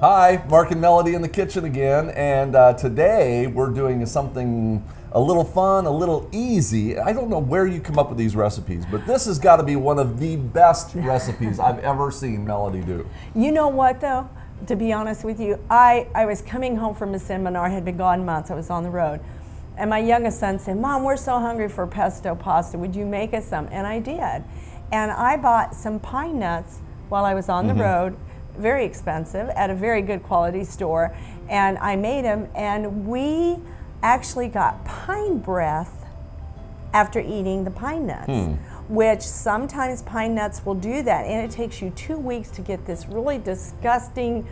Hi, Mark and Melody in the kitchen again, and today we're doing something a little fun, a little easy. I don't know where you come up with these recipes, but this has got to be one of the best recipes I've ever seen Melody do. You know what though? To be honest with you, I was coming home from a seminar, I had been gone months, I was on the road, and my youngest son said, Mom, we're so hungry for pesto pasta, would you make us some? And I did. And I bought some pine nuts while I was on the road, very expensive, at a very good quality store, and I made them, and we actually got pine breath after eating the pine nuts, which sometimes pine nuts will do that, and it takes you 2 weeks to get this really disgusting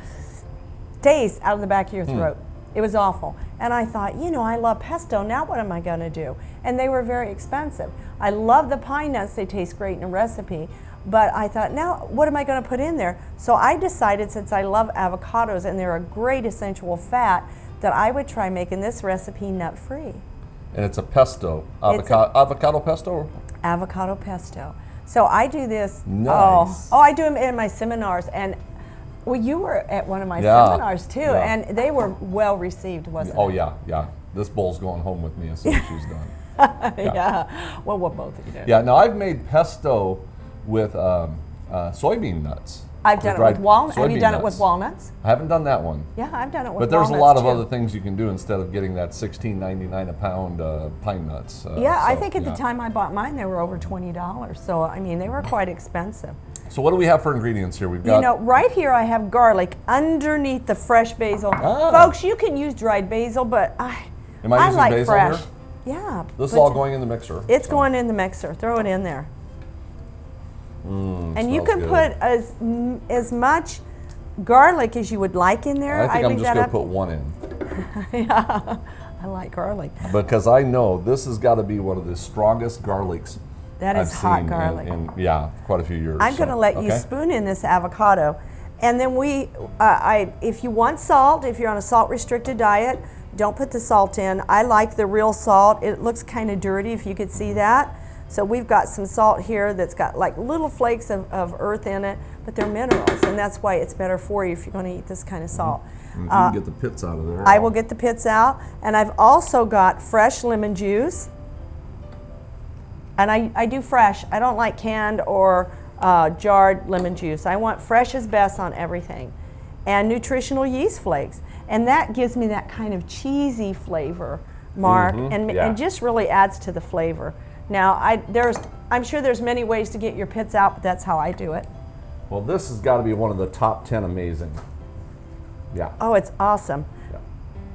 taste out of the back of your throat. It was awful. And I thought, you know, I love pesto, now what am I gonna do? And they were very expensive. I love the pine nuts, they taste great in a recipe, but I thought, now what am I gonna put in there? So I decided, since I love avocados and they're a great essential fat, that I would try making this recipe nut-free. And it's a pesto, avocado pesto? Avocado pesto. So I do this, Nice. I do them in my seminars, and well, you were at one of my seminars too, and they were well received, wasn't it? Oh yeah, yeah. This bowl's going home with me as soon as she's done. Yeah. Well, what both of you did. Yeah, now I've made pesto with soybean nuts. I've done it with walnuts. Have you done nuts. it with walnuts? I haven't done that one. Yeah, I've done it with walnuts. But there's a lot of too. other things you can do instead of getting that $16.99 a pound pine nuts. Yeah, I think at the time I bought mine, they were over $20. So, I mean, they were quite expensive. So what do we have for ingredients here? We've got, you know, right here I have garlic underneath the fresh basil. Folks, you can use dried basil, but I like basil fresh. Here? Yeah. This is all going in the mixer. It's going in the mixer. Throw it in there. And you can put as much garlic as you would like in there. I think I'm just going to put one in. Yeah, I like garlic. Because I know this has got to be one of the strongest garlics that is I've hot seen garlic. in quite a few years. I'm going to let you spoon in this avocado. And then if you want salt, if you're on a salt restricted diet, don't put the salt in. I like the real salt. It looks kind of dirty if you could see that. So we've got some salt here that's got like little flakes of earth in it, but they're minerals, and that's why it's better for you if you're going to eat this kind of salt. And if you can get the pits out of there. I will get the pits out, and I've also got fresh lemon juice. And I do fresh. I don't like canned or jarred lemon juice. I want fresh is best on everything. And nutritional yeast flakes. And that gives me that kind of cheesy flavor, Mark, and just really adds to the flavor. Now, I'm sure there's many ways to get your pits out, but that's how I do it. Well, this has got to be one of the top 10 amazing. Yeah. Oh, it's awesome. Yeah.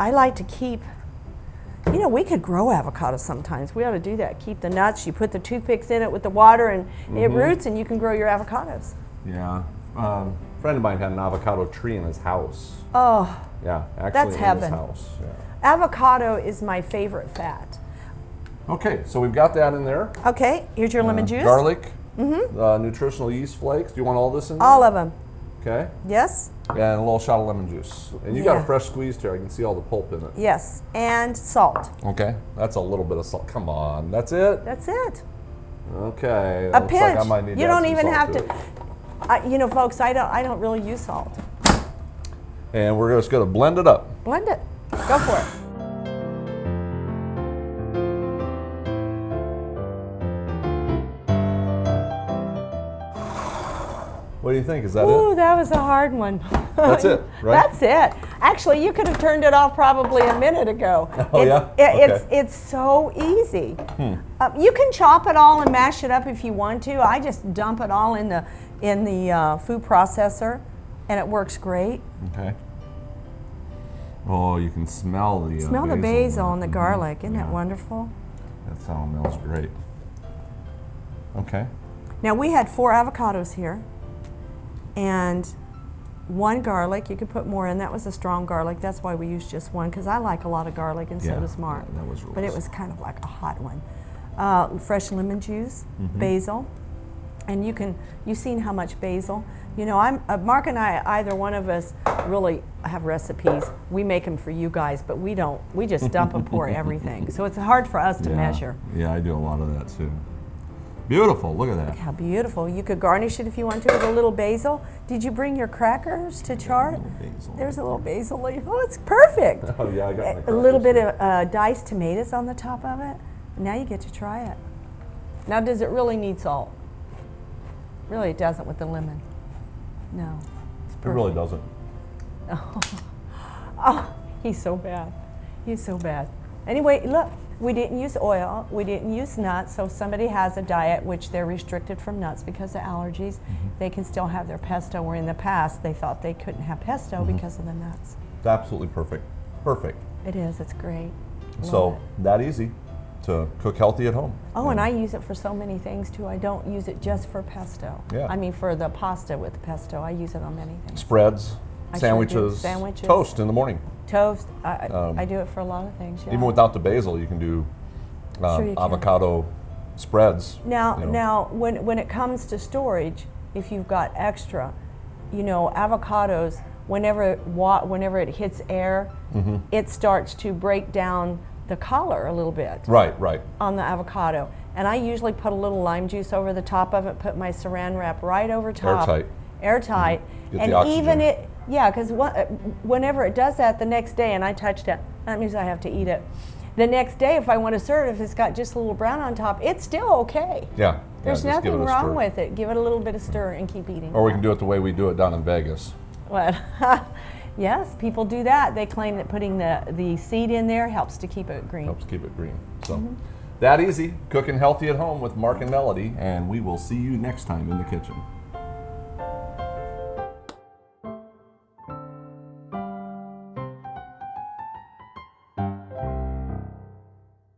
I like to keep, you know, we could grow avocados sometimes. We ought to do that. Keep the nuts, you put the toothpicks in it with the water, and it roots, and you can grow your avocados. Yeah. A friend of mine had an avocado tree in his house. Oh. Yeah, actually that's in heaven. his house. Yeah. Avocado is my favorite fat. Okay, so we've got that in there. Okay, here's your lemon juice. Garlic, nutritional yeast flakes. Do you want all this in there? All of them. Okay. Yes? And a little shot of lemon juice. And you got a fresh squeezed here. I can see all the pulp in it. Yes, and salt. Okay, that's a little bit of salt. Come on, that's it? That's it. Okay. A pinch. Like I might need you to don't add some even have salt to. You know, folks, I don't really use salt. And we're just going to blend it up. Blend it. Go for it. What do you think? Is that Ooh, it? that was a hard one. That's it, right? That's it. Actually, you could have turned it off probably a minute ago. Oh, It's so easy. You can chop it all and mash it up if you want to. I just dump it all in the food processor, and it works great. Okay. Oh, you can smell the Smell the basil and the garlic. Isn't that wonderful? That smells great. Okay. Now we had 4 avocados here, and 1 garlic. You could put more in. That was a strong garlic. That's why we used just 1, because I like a lot of garlic, and so does Mark. That was really but it was kind of like a hot one. Fresh lemon juice, basil, and you've seen how much basil. You know, Mark and I, either one of us really have recipes. We make them for you guys, but we don't. We just dump and pour everything. So it's hard for us to measure. Yeah, I do a lot of that too. Beautiful. Look at that. How beautiful. You could garnish it if you want to with a little basil. Did you bring your crackers to char? There's a little basil leaf. Oh, it's perfect. Oh yeah, I got my A little bit crackers of diced tomatoes on the top of it. Now you get to try it. Now, does it really need salt? Really, it doesn't with the lemon. No. It's It perfect. really doesn't. Oh, he's so bad. He's so bad. Anyway, look, we didn't use oil. We didn't use nuts. So if somebody has a diet which they're restricted from nuts because of allergies, they can still have their pesto, where in the past they thought they couldn't have pesto because of the nuts. It's absolutely perfect. Perfect. It is. It's great. Love So it. that easy to cook healthy at home. Oh, and I use it for so many things too. I don't use it just for pesto. Yeah. I mean, for the pasta with pesto, I use it on many things. Spreads, I sure do. sandwiches, Sandwiches. toast in the morning. Toast. I do it for a lot of things. Yeah. Even without the basil, you can do Sure you can. avocado spreads. Now, you know. now, when it comes to storage, if you've got extra, you know, avocados, whenever it hits air, it starts to break down the color a little bit Right, right. on the avocado. And I usually put a little lime juice over the top of it, put my saran wrap right over top. Airtight. Airtight. Get And the oxygen. even it, yeah, because whenever it does that the next day and I touched it, that means I have to eat it. The next day, if I want to serve, if it's got just a little brown on top, it's still okay. Yeah. There's just give nothing it a wrong stir. with it. Give it a little bit of stir and keep eating. Or we can do it the way we do it down in Vegas. What? Yes, people do that. They claim that putting the seed in there helps to keep it green. Helps keep it green. So that easy. Cooking healthy at home with Mark and Melody, and we will see you next time in the kitchen.